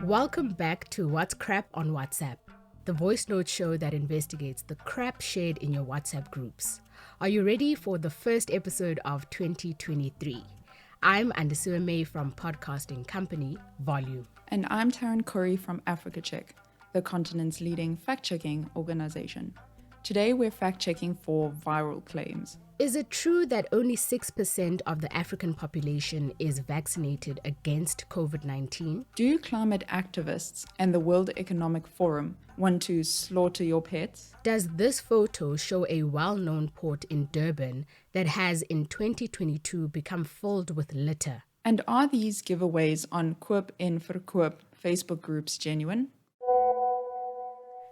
Welcome back to What's Crap on WhatsApp, the voice note show that investigates the crap shared in your WhatsApp groups. Are you ready for the first episode of 2023? I'm Andisua May from podcasting company Volume. And I'm Taryn Curry from Africa Check, the continent's leading fact-checking organization. Today we're fact-checking for viral claims. Is it true that only 6% of the African population is vaccinated against COVID-19? Do climate activists and the World Economic Forum want to slaughter your pets? Does this photo show a well-known port in Durban that has in 2022 become filled with litter? And are these giveaways on Koop en Verkoop Facebook groups genuine?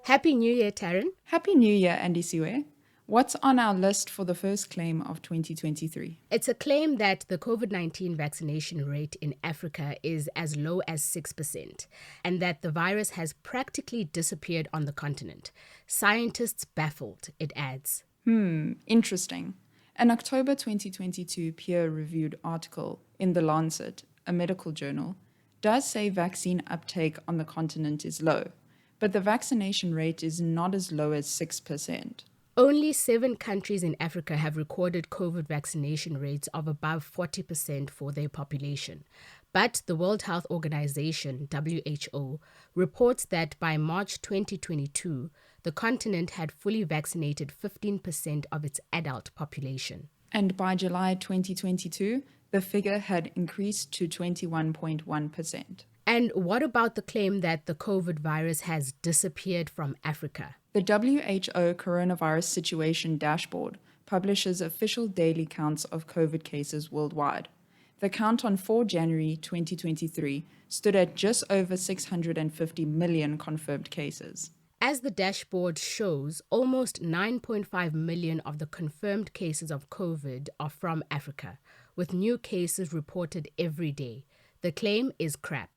Happy New Year, Taryn. Happy New Year, Andisua. What's on our list for the first claim of 2023? It's a claim that the COVID-19 vaccination rate in Africa is as low as 6% and that the virus has practically disappeared on the continent. Scientists baffled, it adds. Interesting. An October 2022 peer-reviewed article in The Lancet, a medical journal, does say vaccine uptake on the continent is low, but the vaccination rate is not as low as 6%. Only 7 countries in Africa have recorded COVID vaccination rates of above 40% for their population. But the World Health Organization, WHO, reports that by March 2022, the continent had fully vaccinated 15% of its adult population. And by July 2022, the figure had increased to 21.1%. And what about the claim that the COVID virus has disappeared from Africa? The WHO Coronavirus Situation Dashboard publishes official daily counts of COVID cases worldwide. The count on 4 January 2023 stood at just over 650 million confirmed cases. As the dashboard shows, almost 9.5 million of the confirmed cases of COVID are from Africa, with new cases reported every day. The claim is crap.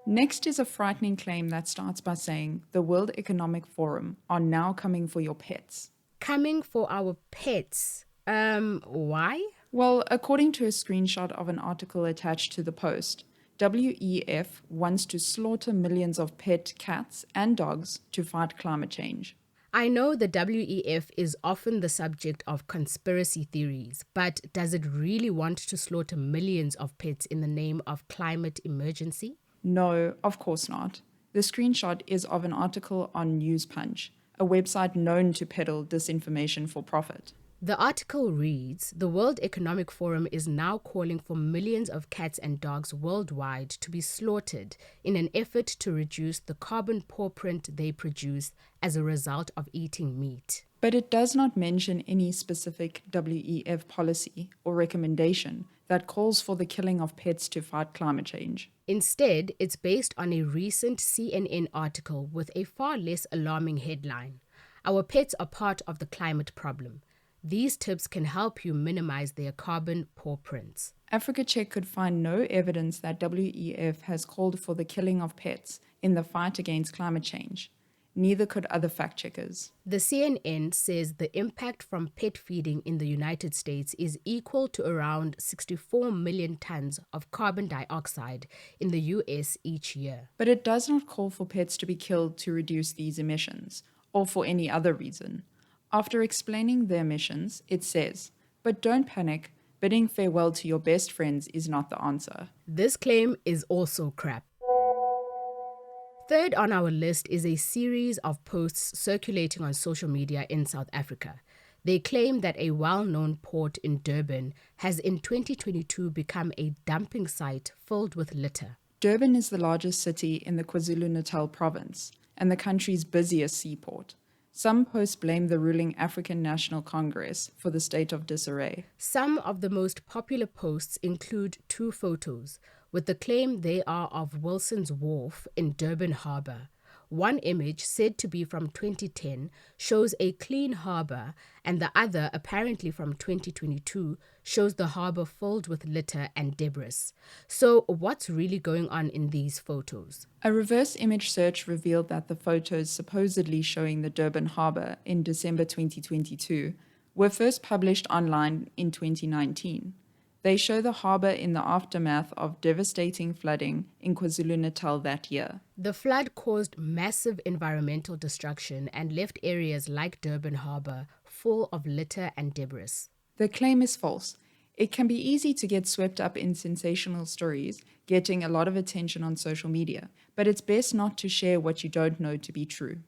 Next is a frightening claim that starts by saying the World Economic Forum are now coming for your pets. Coming for our pets? Why? Well, according to a screenshot of an article attached to the post, WEF wants to slaughter millions of pet cats and dogs to fight climate change. I know the WEF is often the subject of conspiracy theories, but does it really want to slaughter millions of pets in the name of climate emergency? No, of course not. The screenshot is of an article on News Punch, a website known to peddle disinformation for profit. The article reads, the World Economic Forum is now calling for millions of cats and dogs worldwide to be slaughtered in an effort to reduce the carbon footprint they produce as a result of eating meat. But it does not mention any specific WEF policy or recommendation that calls for the killing of pets to fight climate change. Instead, it's based on a recent CNN article with a far less alarming headline. Our pets are part of the climate problem. These tips can help you minimize their carbon footprints. Africa Check could find no evidence that WEF has called for the killing of pets in the fight against climate change. Neither could other fact-checkers. The CNN says the impact from pet feeding in the United States is equal to around 64 million tons of carbon dioxide in the US each year. But it does not call for pets to be killed to reduce these emissions, or for any other reason. After explaining the emissions, it says, but don't panic, bidding farewell to your best friends is not the answer. This claim is also crap. Third on our list is a series of posts circulating on social media in South Africa. They claim that a well-known port in Durban has in 2022 become a dumping site filled with litter. Durban is the largest city in the KwaZulu-Natal province and the country's busiest seaport. Some posts blame the ruling African National Congress for the state of disarray. Some of the most popular posts include 2 photos, with the claim they are of Wilson's Wharf in Durban Harbour. One image, said to be from 2010, shows a clean harbour, and the other, apparently from 2022, shows the harbour filled with litter and debris. So what's really going on in these photos? A reverse image search revealed that the photos supposedly showing the Durban harbour in December 2022 were first published online in 2019. They show the harbour in the aftermath of devastating flooding in KwaZulu-Natal that year. The flood caused massive environmental destruction and left areas like Durban Harbour full of litter and debris. The claim is false. It can be easy to get swept up in sensational stories, getting a lot of attention on social media, but it's best not to share what you don't know to be true.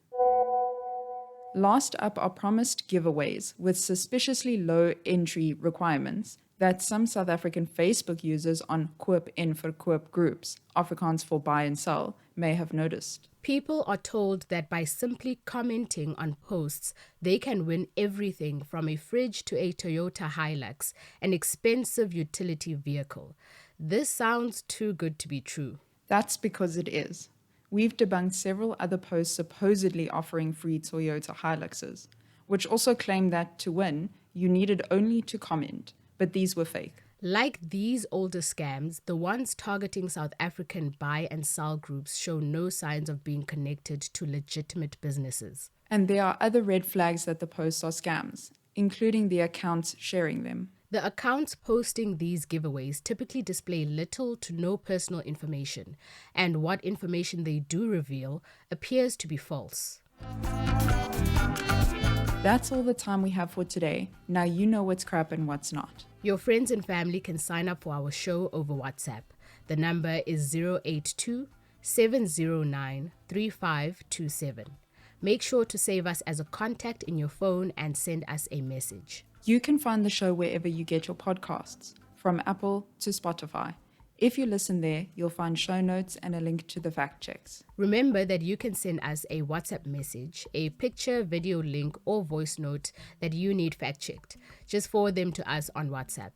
Last up are promised giveaways with suspiciously low entry requirements that some South African Facebook users on Koop en Verkoop groups, Afrikaans for buy and sell, may have noticed. People are told that by simply commenting on posts, they can win everything from a fridge to a Toyota Hilux, an expensive utility vehicle. This sounds too good to be true. That's because it is. We've debunked several other posts supposedly offering free Toyota Hiluxes, which also claim that to win, you needed only to comment, but these were fake. Like these older scams, the ones targeting South African buy and sell groups show no signs of being connected to legitimate businesses. And there are other red flags that the posts are scams, including the accounts sharing them. The accounts posting these giveaways typically display little to no personal information, and what information they do reveal appears to be false. That's all the time we have for today. Now you know what's crap and what's not. Your friends and family can sign up for our show over WhatsApp. The number is 082 709 3527. Make sure to save us as a contact in your phone and send us a message. You can find the show wherever you get your podcasts, from Apple to Spotify. If you listen there, you'll find show notes and a link to the fact checks. Remember that you can send us a WhatsApp message, a picture, video link, or voice note that you need fact-checked. Just forward them to us on WhatsApp.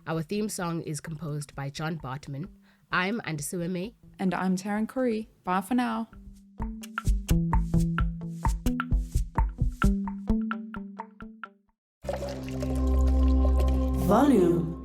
Our theme song is composed by John Bartman. I'm Andisueme. And I'm Taryn Curry. Bye for now. Volume.